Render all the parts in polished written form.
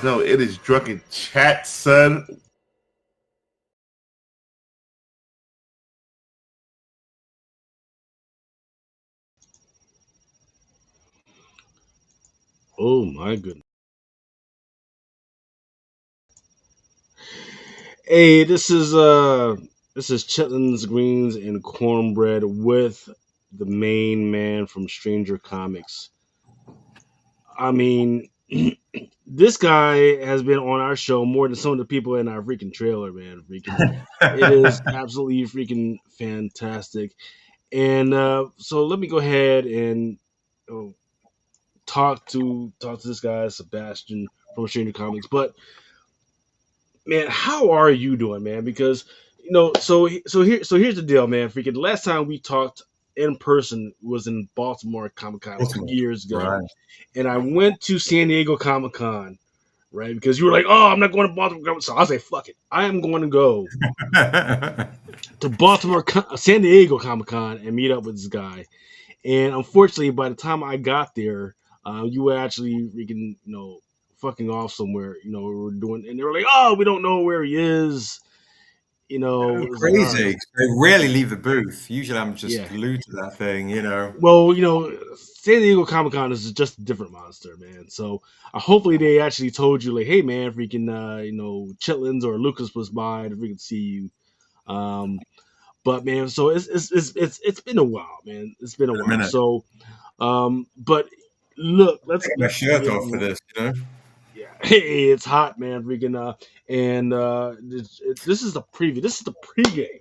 know it is Drunken Chat, son. Oh my goodness. Hey, this is chitlins, greens, and cornbread with the main man from Stranger Comics. I mean, this guy has been on our show more than some of the people in our freaking trailer, man. It is absolutely freaking fantastic. And so let me go ahead and talk to this guy, Sebastian from Stranger Comics. But man, how are you doing, man? Because here's the deal, man. Freaking last time we talked in person was in Baltimore Comic Con a few years ago, right. And I went to San Diego Comic Con, right? Because you were like, "Oh, I'm not going to Baltimore," so I was like, "Fuck it, I am going to go to San Diego Comic Con and meet up with this guy." And unfortunately, by the time I got there, you were actually freaking, fucking off somewhere. We were doing, and they were like, "Oh, we don't know where he is." It was like, all Crazy. right, They rarely leave the booth. Usually I'm just yeah. glued to that thing, Well, San Diego Comic Con is just a different monster, man. So hopefully they actually told you, like, "Hey, man, freaking, Chitlins or Lucas was by to freaking see you." But man, so it's been a while, man. It's been a In a while. minute. So, but look, let's Take my shirt off for this, Yeah, hey, it's hot, man. Freaking, and this is the preview. This is the pregame.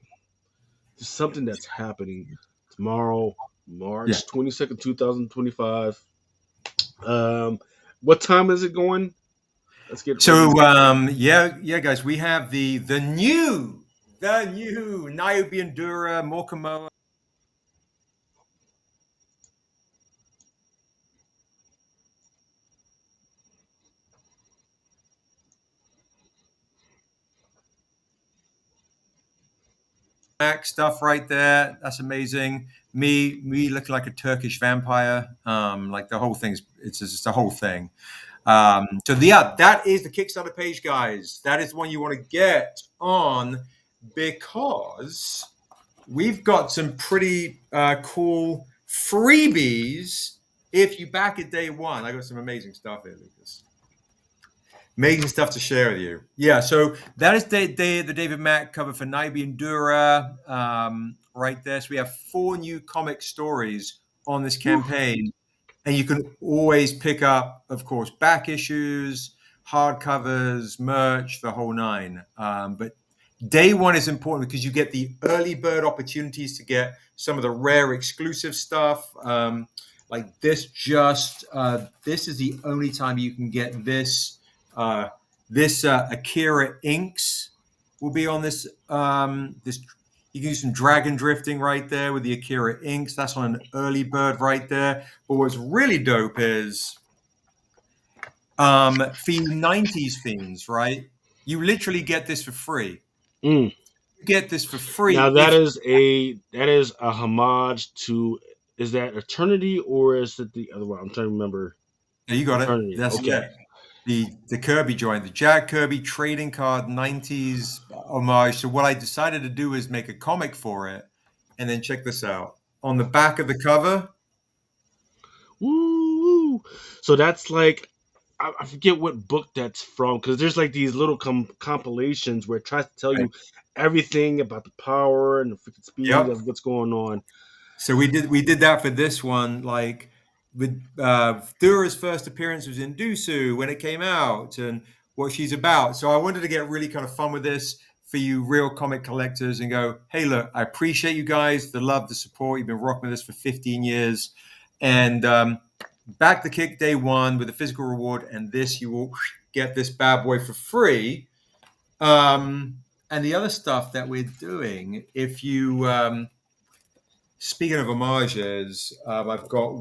This is something that's happening tomorrow, March 22nd, 2025. What time is it going? Let's get So ready. yeah, guys, we have the new NIOBE Dura MORKA stuff right there. That's amazing. Me looking like a Turkish vampire. Like the whole thing's it's just the whole thing. So that is the Kickstarter page, guys. That is the one you want to get on because we've got some pretty cool freebies if you back at day one. I got some amazing stuff here, Lucas. Amazing stuff to share with you. Yeah, so that is the David Mack cover for NIOBE Dura right there. So we have 4 new comic stories on this campaign. And you can always pick up, of course, back issues, hardcovers, merch, the whole nine. But day one is important because you get the early bird opportunities to get some of the rare exclusive stuff. Like this this is the only time you can get this. This AKIRA inks will be on this. This you can do some dragon drifting right there with the AKIRA inks. That's on an early bird right there. But what's really dope is for you 90s fiends, right? You literally get this for free. Mm. You get this for free. Now that is a homage to, is that Eternity or is it the other one? I'm trying to remember. You got it. Eternity. That's Okay. The Kirby joint, the Jack Kirby trading card 90s homage. So what I decided to do is make a comic for it. And then check this out. On the back of the cover. Woo! So that's like, I forget what book that's from, because there's like these little compilations where it tries to tell you everything about the power and the freaking speed of what's going on. So we did that for this one, like with Dura's first appearance was in Dusu when it came out and what she's about. So I wanted to get really kind of fun with this for you real comic collectors and go, hey, look, I appreciate you guys, the love, the support. You've been rocking with us for 15 years. And back the kick day one with a physical reward. And this, you will get this bad boy for free. And the other stuff that we're doing, if you... Speaking of homages, I've got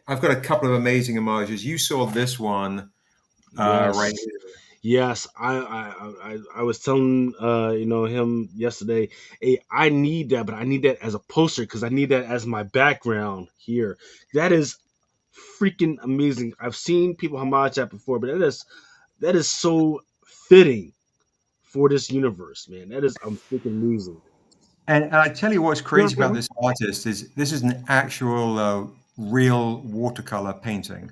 a couple of amazing homages. You saw this one, Yes. right here. Yes, I was telling him yesterday, hey, I need that, but I need that as a poster because I need that as my background here. That is freaking amazing. I've seen people homage that before, but that is so fitting for this universe, man. That is freaking amazing. And I tell you what's crazy about this artist is this is an actual real watercolor painting.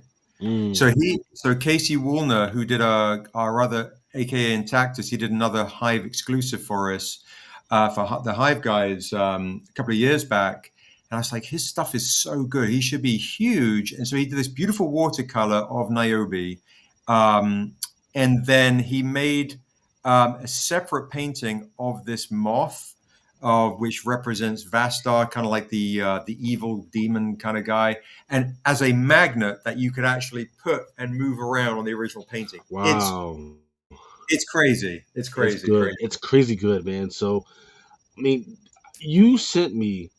So Casey Woolner, who did our other AKA Intactus, he did another Hive exclusive for us for the Hive guys a couple of years back. And I was like, his stuff is so good. He should be huge. And so he did this beautiful watercolor of NIOBE. And then he made a separate painting of this moth, which represents Vastar, kind of like the evil demon kind of guy, and as a magnet that you could actually put and move around on the original painting. Wow, it's crazy. It's crazy. It's good. It's crazy good, man. So, I mean, you sent me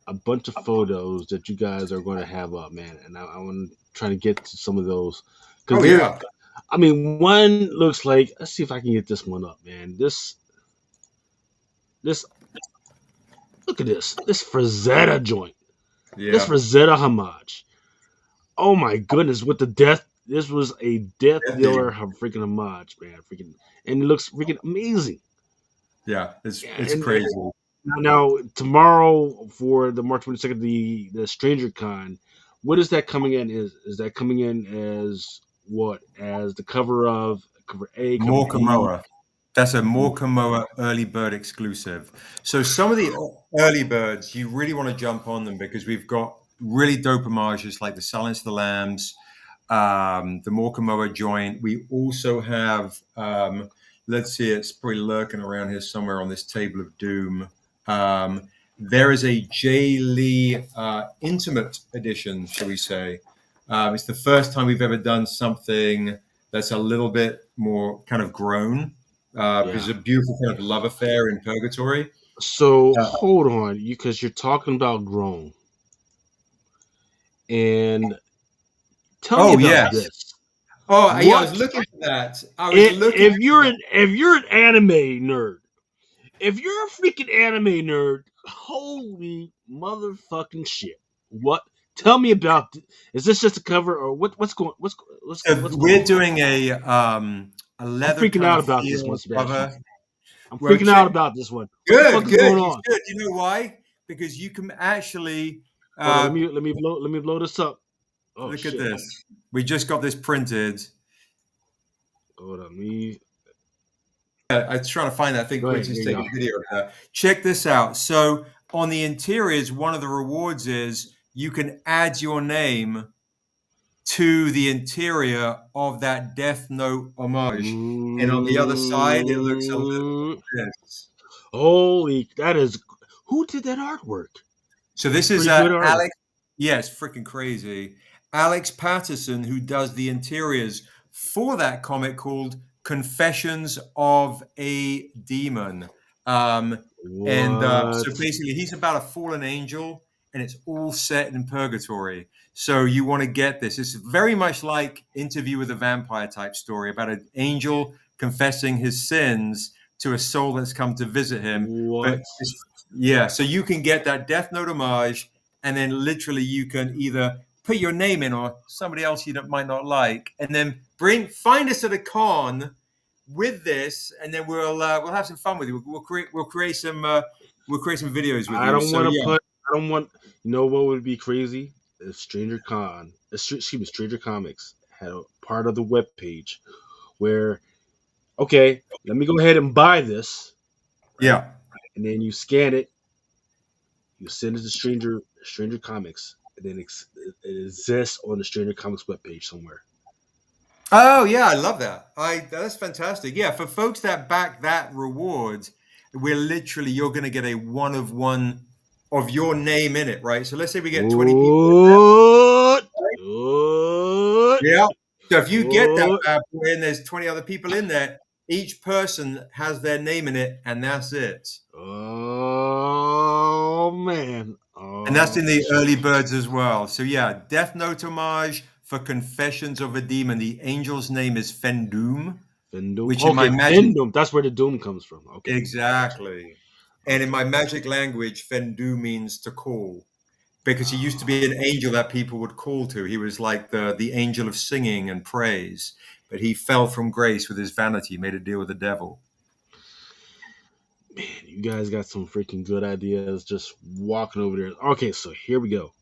a bunch of photos that you guys are going to have up, man, and I want to try to get to some of those. Oh yeah. I mean, one looks like. Let's see if I can get this one up, man. This. Look at this Frazetta joint. Yeah. This Frazetta homage. Oh my goodness, with the death. This was a Death Dealer freaking homage, man. Freaking, and it looks freaking amazing. Yeah, it's crazy. Now tomorrow for the March 22nd, the StrangerCon, what is that coming in? Is that coming in as what? As the cover of cover A? MORKA Moa. That's a MORKA Moa early bird exclusive. So some of the early birds, you really want to jump on them because we've got really dope homages like the Silence of the Lambs, the MORKA Moa joint. We also have, let's see, it's probably lurking around here somewhere on this table of doom. There is a J. Lee intimate edition, shall we say. It's the first time we've ever done something that's a little bit more kind of grown. It's a beautiful kind of love affair in purgatory. So hold on, because you're talking about grown, and tell me about this. Oh, yeah, I was looking for that. If you're an anime nerd, if you're a freaking anime nerd, holy motherfucking shit! What? Tell me about. Is this just a cover or what's going? What's we're doing a leather. I'm freaking out about this one, Sebastian. I'm freaking out about this one. Good, what the fuck is going on? Good. You know why? Because you can actually. Let me blow this up. Oh, look at this. We just got this printed. Hold on, me. I was trying to find that. I think Quincy's taking a video of that. Check this out. So on the interiors, one of the rewards is you can add your name to the interior of that Death Note homage. And on the other side, it looks a little like this. Holy, that is... Who did that artwork? So this is Alex... Yeah, it's freaking crazy. Alex Patterson, who does the interiors for that comic called Confessions of a Demon. So basically, he's about a fallen angel, and it's all set in purgatory. So you want to get this. It's very much like Interview with a Vampire type story about an angel confessing his sins to a soul that's come to visit him. So you can get that Death Note homage, and then literally you can either put your name in or somebody else you might not like, and then find us at a con with this, and then we'll have some fun with you. We'll create some videos with you. I don't want. You know what would be crazy? If Stranger Comics had a part of the webpage where, okay, let me go ahead and buy this. Yeah. And then you scan it, you send it to Stranger Comics, and then it exists on the Stranger Comics webpage somewhere. Oh yeah, I love that. That's fantastic. Yeah, for folks that back that reward, you're going to get a 1-of-1 of your name in it, right? So let's say we get 20 people. Yeah. So if you get that bad boy and there's 20 other people in there, each person has their name in it, and that's it. Oh man! And that's in the early birds as well. So yeah, Death Note homage for Confessions of a Demon. The angel's name is Fendoom. Which in my magic... Fendoom. That's where the doom comes from. Okay. Exactly. And in my magic language, Fendu means to call, because he used to be an angel that people would call to. He was like the angel of singing and praise. but he fell from grace with his vanity, made a deal with the devil. Man, you guys got some freaking good ideas just walking over there. Okay, so here we go.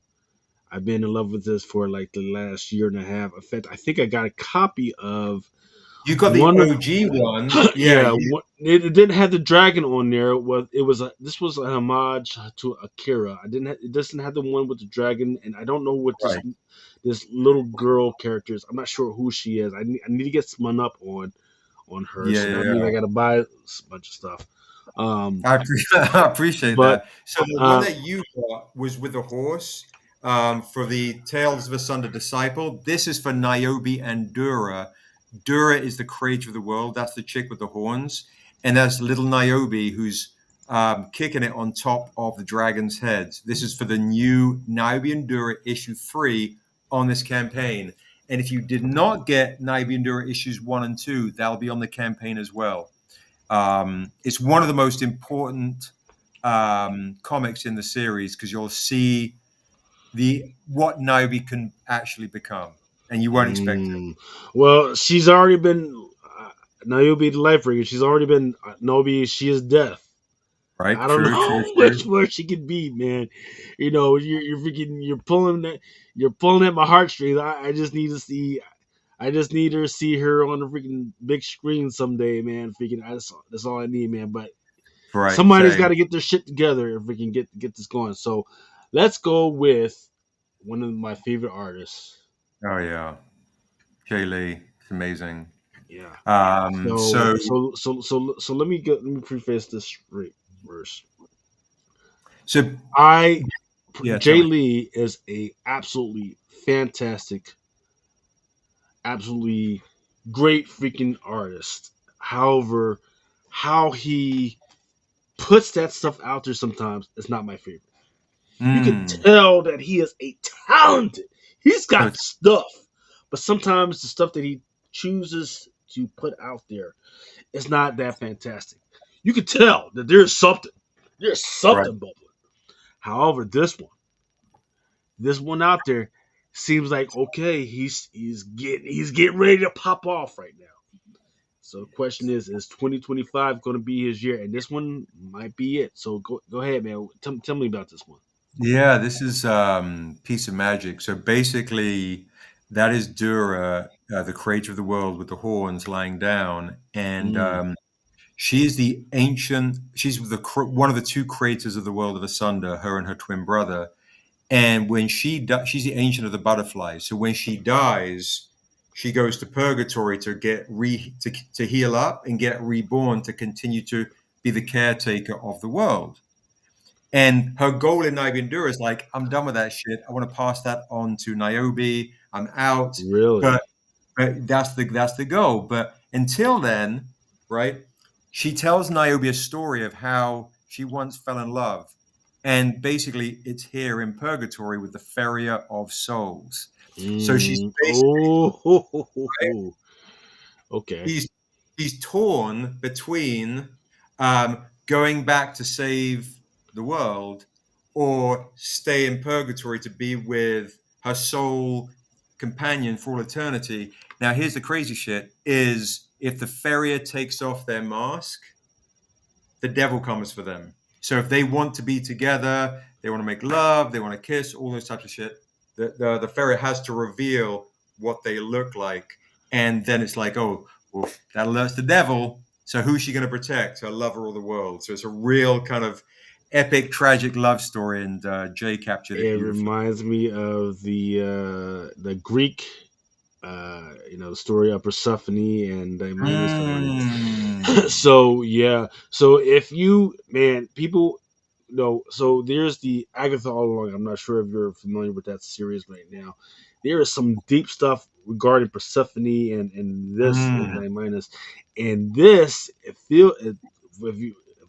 I've been in love with this for like the last year and a half. In fact, I think I got a copy of You got the OG one. Yeah, it didn't have the dragon on there. This was a homage to Akira. It doesn't have the one with the dragon, and I don't know what this little girl character is. I'm not sure who she is. I need to get spun up on her. I got to buy a bunch of stuff. I appreciate that. So the one that you got was with a horse for the Tales of Asunda disciple. This is for NIOBE and Dura. Dura is the creator of the world. That's the chick with the horns. And that's little NIOBE who's kicking it on top of the dragon's heads. This is for the new NIOBE and Dura issue 3 on this campaign. And if you did not get NIOBE and Dura issues 1 and 2, that'll be on the campaign as well. It's one of the most important comics in the series because you'll see what NIOBE can actually become, and you won't expect it. Well, she's already been NIOBE the Life Bringer. She's already been NIOBE. She is death. Right. I don't know where she could be, man. You know, you're pulling at my heartstrings. I just need to see. I just need her to see her on the freaking big screen someday, man. That's all I need, man. But somebody's got to get their shit together if we can get this going. So let's go with one of my favorite artists. Oh yeah, Jay Lee. It's amazing. Yeah. So let me preface this straight first. So Jay Lee is a absolutely fantastic, absolutely great freaking artist. However, how he puts that stuff out there sometimes is not my favorite. You can tell that he is a talented. He's got stuff, but sometimes the stuff that he chooses to put out there is not that fantastic. You can tell that there's something bubbling. However, this one out there seems like okay, he's getting ready to pop off right now. So the question is 2025 going to be his year? And this one might be it. So go ahead, man. Tell me about this one. Yeah, this is Piece of Magic. So basically, that is Dura, the creator of the world with the horns lying down, and she is the ancient. She's one of the two creators of the world of Asunda, her and her twin brother. And when she's the ancient of the butterflies. So when she dies, she goes to purgatory to get to heal up and get reborn to continue to be the caretaker of the world. And her goal in NIOBE and Dura is like, I'm done with that shit. I want to pass that on to NIOBE. I'm out. Really? But that's the goal. But until then, right? She tells NIOBE a story of how she once fell in love. And basically, it's here in purgatory with the Farrier of Souls. So she's basically okay. He's torn between going back to save the world or stay in purgatory to be with her soul companion for all eternity. Now, here's the crazy shit: is if the Farrier takes off their mask, the devil comes for them. So if they want to be together, they want to make love, they want to kiss, all those types of shit, the Farrier has to reveal what they look like. And then it's like, oh, well, that alerts the devil. So who's she going to protect? Her lover or the world? So it's a real kind of epic, tragic love story. And Jay captured it. It reminds me of the Greek, the story of Persephone and So yeah, so if people so there's the Agatha All Along. I'm not sure if you're familiar with that series right now. There is some deep stuff regarding Persephone and this and this. If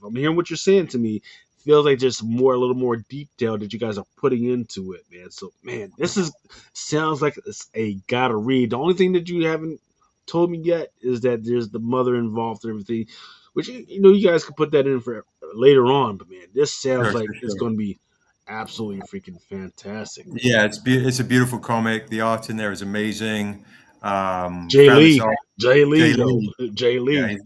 I'm hearing what you're saying to me, feels like there's a little more detail that you guys are putting into it, man. So, man, sounds like it's a gotta read. The only thing that you haven't told me yet is that there's the mother involved and everything, which you guys can put that in for later on. But man, this sounds like it's going to be absolutely freaking fantastic. Yeah, it's a beautiful comic. The art in there is amazing. Jay Lee. Jay Lee, Jay Lee. Jay Yeah, Lee.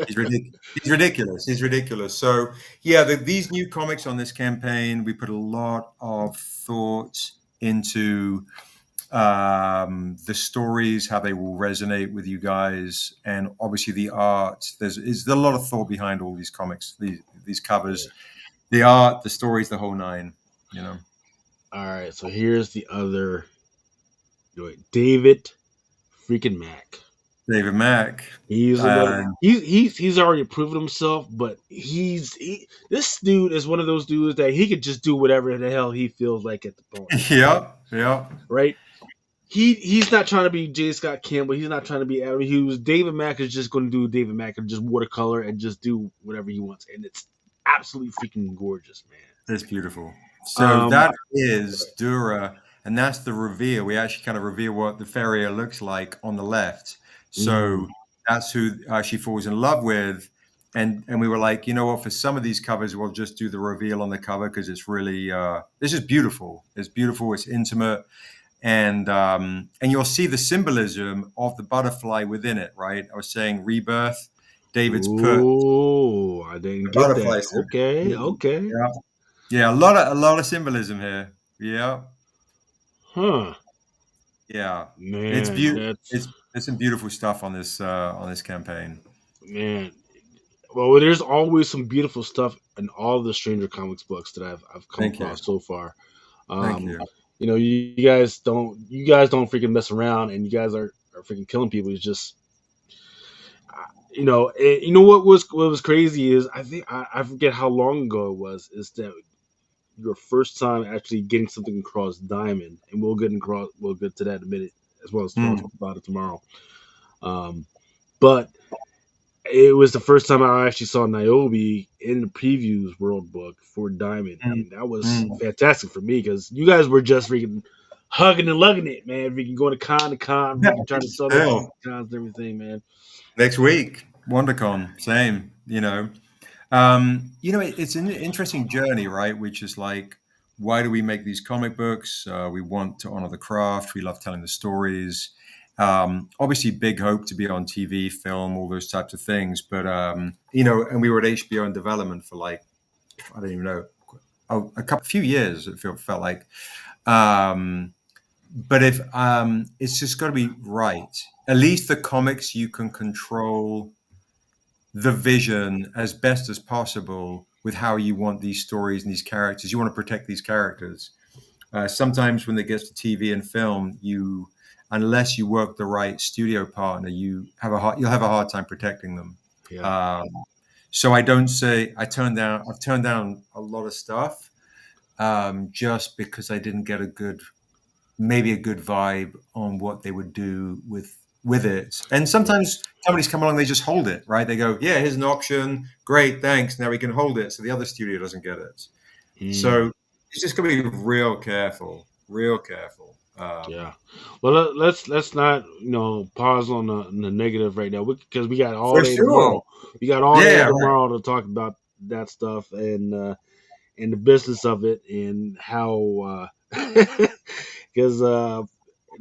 he's ridiculous. He's ridiculous. He's ridiculous. So yeah, these new comics on this campaign, we put a lot of thought into the stories, how they will resonate with you guys, and obviously the art. There's a lot of thought behind all these comics, these covers, the art, the stories, the whole nine. You know. All right, so here's the other. David freaking Mack. David Mack. He's already proven himself, but this dude is one of those dudes that he could just do whatever the hell he feels like at the point. Yeah. Right. He's not trying to be J. Scott Campbell. He's not trying to be Adam Hughes. David Mack is just going to do David Mack and just watercolor and just do whatever he wants, and it's absolutely freaking gorgeous, man. It's beautiful. So that is Dura, and that's the reveal. We actually kind of reveal what the Farrier looks like on the left. So that's who she falls in love with. And we were like, you know what, for some of these covers, we'll just do the reveal on the cover because it's really, this is beautiful. It's beautiful. It's intimate. And you'll see the symbolism of the butterfly within it, right? I was saying rebirth. David's put. Oh, I didn't get that. Okay. Yeah, a lot of symbolism here. Yeah. Huh. Yeah. Man, it's beautiful. It's some beautiful stuff on this campaign. Man. Well, there's always some beautiful stuff in all the Stranger Comics books that I've come across so far. Thank you. You know, you guys don't freaking mess around, and you guys are freaking killing people. It's just, you know, what was crazy is I forget how long ago it was. Is that your first time actually getting something across Diamond, and we'll get to that in a minute, as well as talk about it tomorrow. But it was the first time I actually saw NIOBE in the previews world book for Diamond, and that was fantastic for me because you guys were just freaking hugging and lugging it, man. Freaking going to con, trying to sell the cons and everything, man. Next week, WonderCon, same. You know, it's an interesting journey, right? Which is like, why do we make these comic books? We want to honor the craft. We love telling the stories. Obviously, big hope to be on TV, film, all those types of things. But and we were at HBO in development for like, I don't even know, a few years. It felt like. But if it's just got to be right. At least the comics, you can control the vision as best as possible with how you want these stories and these characters. You want to protect these characters. Sometimes when it gets to TV and film, unless you work the right studio partner, you'll have a hard time protecting them. Yeah. So I don't say I've turned down a lot of stuff just because I didn't get a good vibe on what they would do with it. And sometimes companies come along, they just hold it, right? They go, yeah, here's an option. Great, thanks. Now we can hold it. So the other studio doesn't get it. So it's just going to be real careful. Yeah. Well, let's not pause on the negative right now because we got all day tomorrow. We got all day tomorrow to talk about that stuff and the business of it and how because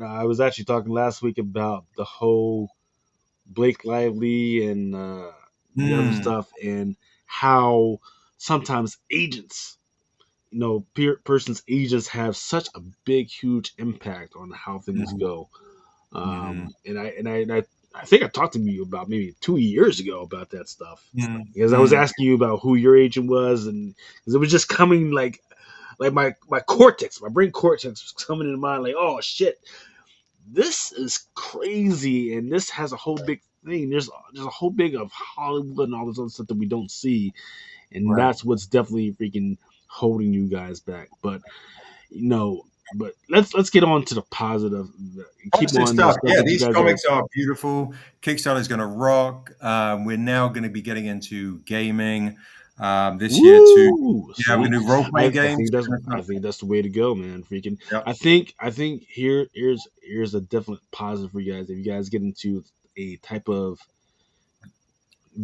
I was actually talking last week about the whole Blake Lively and the other stuff and how sometimes agents. Person's agents have such a big, huge impact on how things go. And I think I talked to you about maybe 2 years ago about that stuff because I was asking you about who your agent was, and because it was just coming like my brain cortex was coming into mind like, oh shit, this is crazy, and this has a whole big thing. There's a whole big of Hollywood and all this other stuff that we don't see, and that's what's definitely freaking holding you guys back. But but let's get on to the positive. Keep on stuff. Yeah, these comics are beautiful. Kickstarter is going to rock. We're now going to be getting into gaming this year too. Yeah, we're going to do role play games. I think that's the way to go, man. Freaking. Yep. I think here's a definite positive for you guys. If you guys get into a type of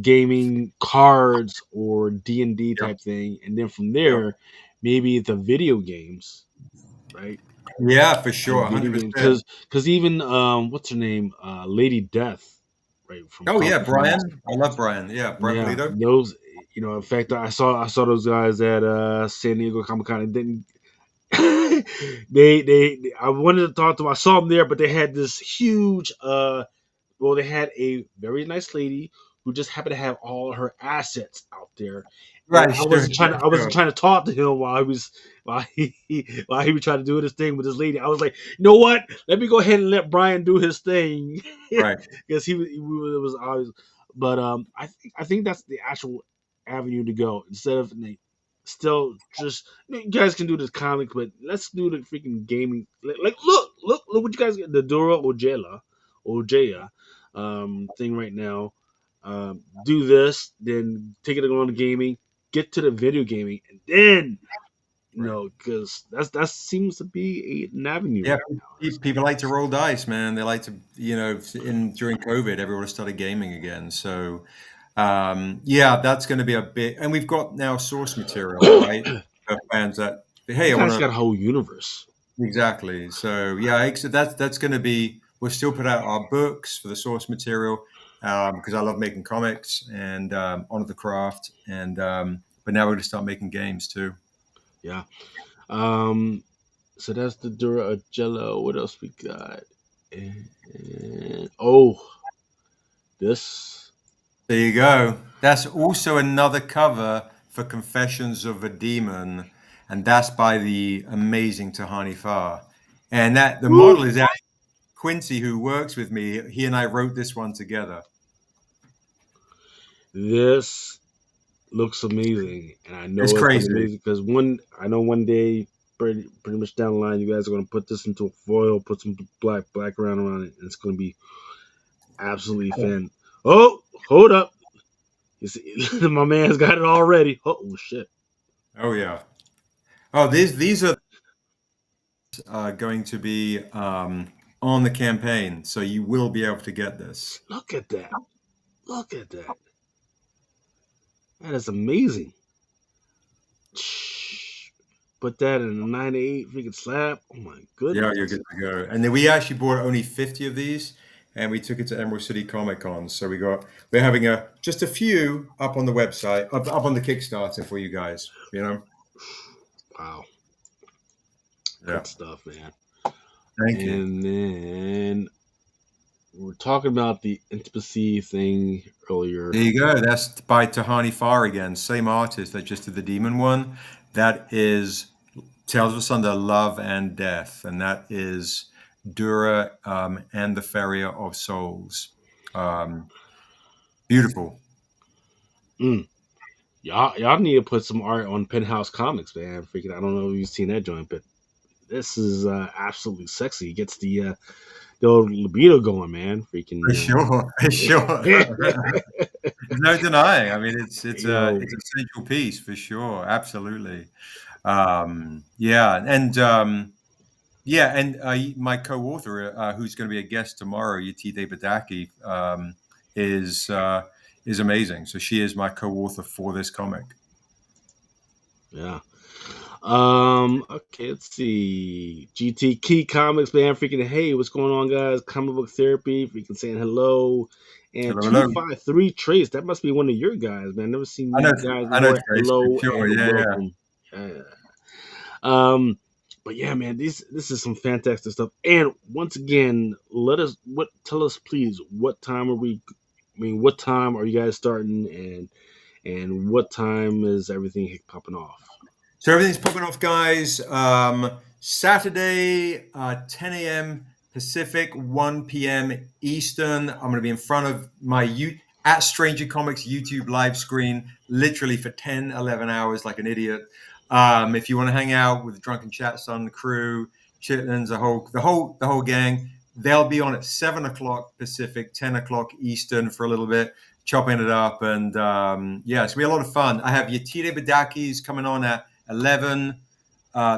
gaming cards or D&D type thing, and then from there maybe the video games, right? Yeah, for sure, 100%. Because even what's her name, Lady Death, right from Oh yeah, Coffee Brian. Fiends. I love Brian. Yeah, Brian Yeah, Polito. those, in fact, I saw those guys at San Diego Comic Con, and didn't I wanted to talk to them. I saw them there, but they had this huge well, they had a very nice lady who just happened to have all her assets out there, and Right, sure, I wasn't sure. trying to talk to him while he was trying to do his thing with this lady. I was like, you know what? Let me go ahead and let Brian do his thing, Right. because it was always. But I think that's the actual avenue to go, instead of still just, you guys can do this comic, but let's do the freaking gaming. Like look what you guys get, the Dura Ojeya thing right now. Do this, then take it on to gaming, get to the video gaming, and then because that seems to be an avenue Yeah, right now. people like to roll dice, man. They like to, during COVID, everyone started gaming again. So, yeah, that's going to be a bit. And we've got now source material, right? For fans that, hey, You I want guys to got a whole universe. exactly. So, yeah, so that's going to be. We'll still put out our books for the source material because I love making comics and honor the craft. And but now we're going to start making games too. Yeah. Um. So that's the Dura Jello. What else we got? Oh, this. There you go. That's also another cover for Confessions of a Demon, and that's by the amazing Tahani Farr. And that the Woo! model is actually Quincy, who works with me. He and I wrote this one together. This looks amazing, and I It's know it's gonna be crazy. amazing because one day, pretty much down the line, you guys are gonna put this into a foil, put some black background around it, and it's gonna be absolutely fan. Oh, hold up! You see, my man's got it already. Oh shit! Oh yeah. Oh, these are going to be on the campaign, so you will be able to get this. Look at that! Look at that! That is amazing. Put that in a 9 to 8 freaking slab. Oh my Yeah, goodness! you're good to go. And then we actually bought only 50 of these, and we took it to Emerald City Comic Con. So we're having just a few up on the website, up on the Kickstarter for you guys. Wow, Yeah. good stuff, man. Thank you. And then we're talking about the intimacy thing earlier. There you go. That's by Tahani Farr again, same artist that just did the Demon one. That is Tales of Asunder, Love and Death, and that is Dura and the Farrier of Souls. Beautiful. Y'all need to put some art on Penthouse Comics, man. Freaking, I don't know if you've seen that joint, but this is absolutely sexy. It gets the old libido going, man. Freaking, For sure, for sure. There's no denying. I mean, it's yo, it's a central piece for sure. Absolutely. Yeah, and my co-author, who's going to be a guest tomorrow, Yetide Badaki, is amazing. So she is my co-author for this comic. yeah. Okay, let's see. GT Key Comics, man. Freaking, hey, what's going on, guys? Comic Book Therapy. Freaking saying hello. And Hello, hello. 253 Trace. That must be one of your guys, man. Never seen I you know, guys I know, before. Trace, Hello for sure. and Yeah, yeah. welcome. Yeah. But yeah, man, this is some fantastic stuff. And once again, tell us please, what time are we? I mean, what time are you guys starting, and what time is everything popping off? So everything's popping off, guys. Saturday, 10 a.m. Pacific, 1 p.m. Eastern. I'm going to be in front of my at Stranger Comics YouTube live screen, literally for 10, 11 hours, like an idiot. If you want to hang out with the Drunken Chat Son crew, Chitlins, the whole gang, they'll be on at 7 o'clock Pacific, 10 o'clock Eastern for a little bit, chopping it up, and yeah, it's gonna be a lot of fun. I have Yetide Badaki's coming on at 11.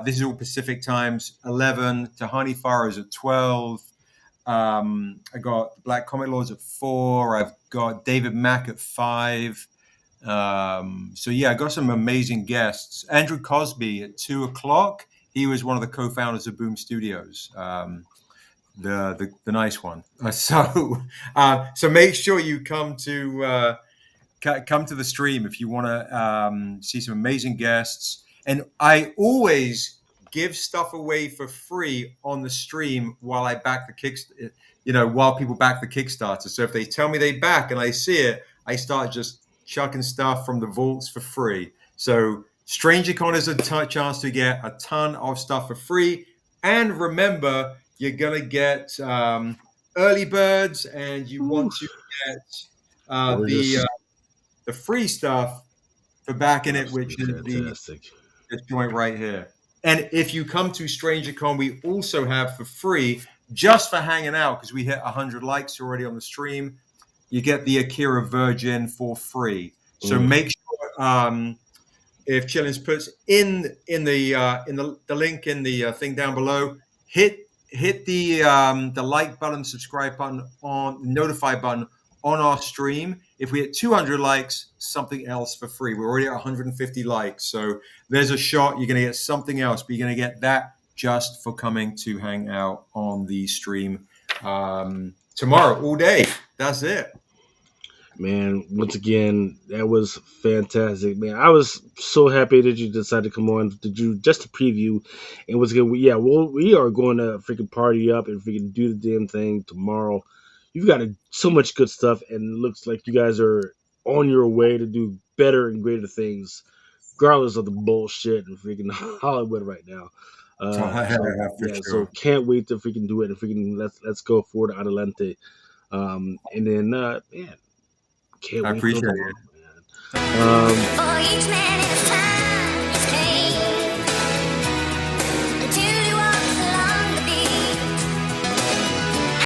This is all Pacific times. 11. Tahani Farr is at 12. I got Black Comic Lords at 4. I've got David Mack at 5. So yeah, I got some amazing guests. Andrew Cosby at 2 o'clock. He was one of the co-founders of Boom Studios. the nice one. So make sure you come to the stream if you want to see some amazing guests. And I always give stuff away for free on the stream while I back the while people back the Kickstarter. So if they tell me they back and I see it, I start just chucking stuff from the vaults for free. So StrangerCon is a chance to get a ton of stuff for free. And remember, you're going to get early birds, and you want to get the free stuff for backing it, which is this joint right here. And if you come to StrangerCon, we also have for free, just for hanging out, because we hit 100 likes already on the stream, you get the AKIRA Virgin for free. So make sure if Chillins puts in the link in the thing down below, hit the like button, subscribe button, on notify button on our stream. If we hit 200 likes, something else for free. We're already at 150 likes, so there's a shot. You're going to get something else, but you're going to get that just for coming to hang out on the stream tomorrow all day. That's it. Man, once again, that was fantastic, man. I was so happy that you decided to come on to do just a preview. It was good. Yeah, well, we are going to freaking party up and freaking do the damn thing tomorrow. You've got so much good stuff, and it looks like you guys are on your way to do better and greater things, regardless of the bullshit in freaking Hollywood right now. So can't wait to freaking do it and freaking let's go forward adelante. And then man. I appreciate it. Man.